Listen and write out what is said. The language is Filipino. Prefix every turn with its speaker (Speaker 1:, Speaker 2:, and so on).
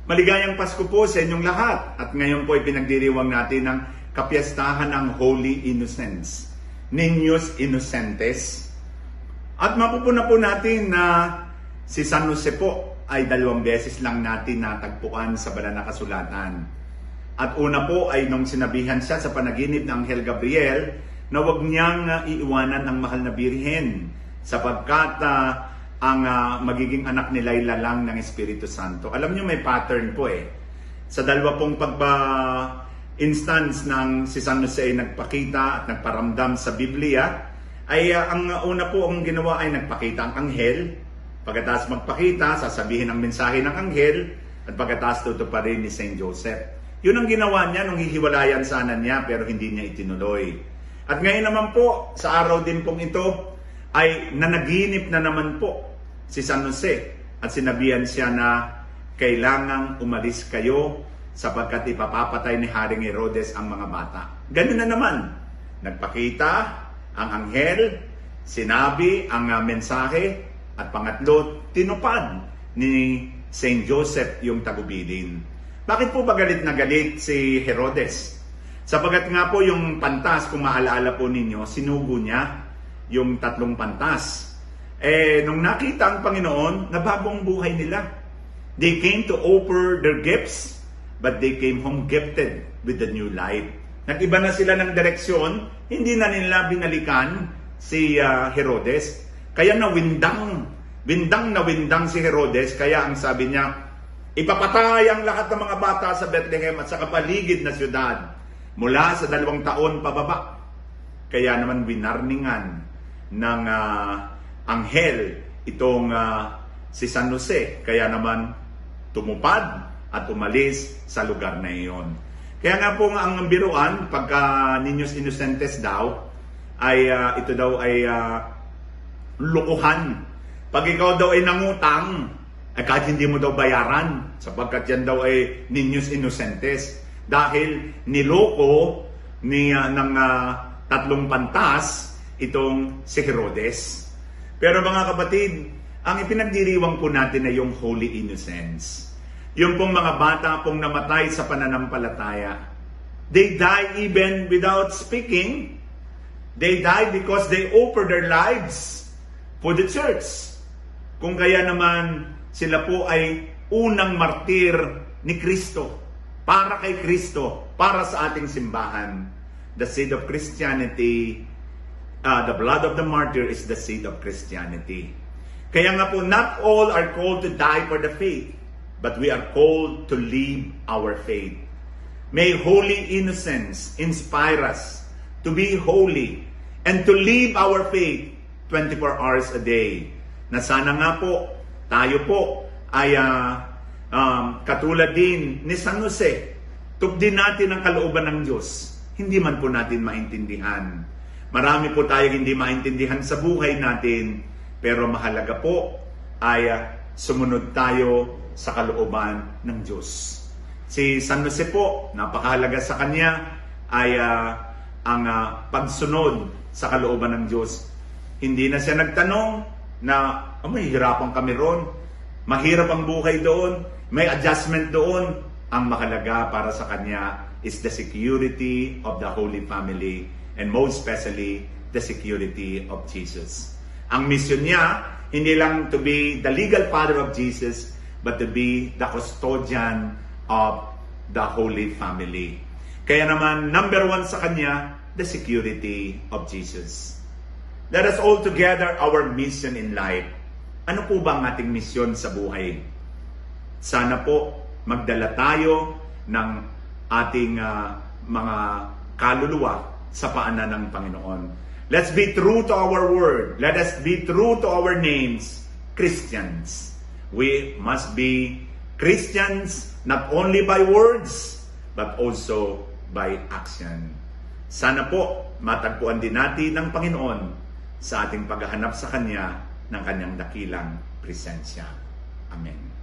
Speaker 1: Maligayang Pasko po sa inyong lahat. At ngayon po ay pinagdiriwang natin ng kapiyastahan ng Holy Innocents, Niños Inocentes. At mapupuna po natin na si San Jose po ay 2 beses lang natin natagpuan sa banal na kasulatan. At una po ay nung sinabihan siya sa panaginip ng Anghel Gabriel na huwag niyang iiwanan ang mahal na Birhen sapagkat ang magiging anak ni Layla lang ng Espiritu Santo. Alam niyo may pattern po eh. Sa dalawa pong instance ng si San Jose ay nagpakita at nagparamdam sa Biblia, ay ang una po ang ginawa ay nagpakita ang anghel. Pagkatapos magpakita, sasabihin ang mensahe ng anghel, at pagkatapos tutuparin ni Saint Joseph. Yun ang ginawa niya nung hihiwalayan sana niya pero hindi niya itinuloy. At ngayon naman po, sa araw din pong ito, ay nanaginip na naman po si San Jose at sinabihan siya na kailangang umalis kayo sapagkat ipapapatay ni Haring Herodes ang mga bata. Ganun na naman. Nagpakita ang anghel, sinabi ang mensahe, at pangatlo, tinupad ni Saint Joseph yung tagubilin. Bakit po ba galit na galit si Herodes? Sapagkat nga po yung pantas, kung maalaala po ninyo, sinugo niya yung 3 pantas. Nung nakita ang Panginoon, nabago ang buhay nila. They came to offer their gifts, but they came home gifted with the new life. Nag-iba na sila ng direksyon, hindi na nila binalikan si Herodes. Kaya windang si Herodes, kaya ang sabi niya, ipapatay ang lahat ng mga bata sa Bethlehem at sa kapaligid na syudad mula sa 2 taon pababa. Kaya naman winarningan ng anghel itong si San Jose. Kaya naman tumupad at umalis sa lugar na iyon. Kaya nga po ang biruan, pagka Niños Inocentes daw, ay ito daw ay lukuhan. Pag ikaw daw ay nangutang, kahit hindi mo daw bayaran, sapagkat yan daw ay Niños Inocentes. Dahil niloko ng 3 pantas itong si Herodes. Pero mga kapatid, ang ipinagdiriwang po natin ay yung Holy Innocents. Yung pong mga bata pong namatay sa pananampalataya. They die even without speaking. They die because they offer their lives for the church. Kung kaya naman sila po ay unang martir ni Kristo. Para kay Kristo, para sa ating simbahan. The seed of Christianity, the blood of the martyr is the seed of Christianity. Kaya nga po, not all are called to die for the faith, but we are called to live our faith. May holy innocence inspire us to be holy and to live our faith 24 hours a day. Na sana nga po, tayo po ay katulad din ni San Jose, tupdin natin ang kalooban ng Diyos. Hindi man po natin maintindihan. Marami po tayong hindi maintindihan sa buhay natin, pero mahalaga po ay sumunod tayo sa kalooban ng Diyos. Si San Jose po, napakahalaga sa kanya ay ang pagsunod sa kalooban ng Diyos. Hindi na siya nagtanong na mahihirapan kami ron, mahirap ang buhay doon, may adjustment doon. Ang mahalaga para sa kanya is the security of the Holy Family and most especially the security of Jesus. Ang mission niya, hindi lang to be the legal father of Jesus, but to be the custodian of the Holy Family. Kaya naman, number 1 sa kanya, the security of Jesus. Let us all together our mission in life. Ano po ba ang ating misyon sa buhay? Sana po magdala tayo ng ating mga kaluluwa sa paanan ng Panginoon. Let's be true to our word. Let us be true to our names, Christians. We must be Christians not only by words, but also by action. Sana po matagpuan din natin ng Panginoon sa ating paghahanap sa Kanya ng Kanyang dakilang presensya. Amen.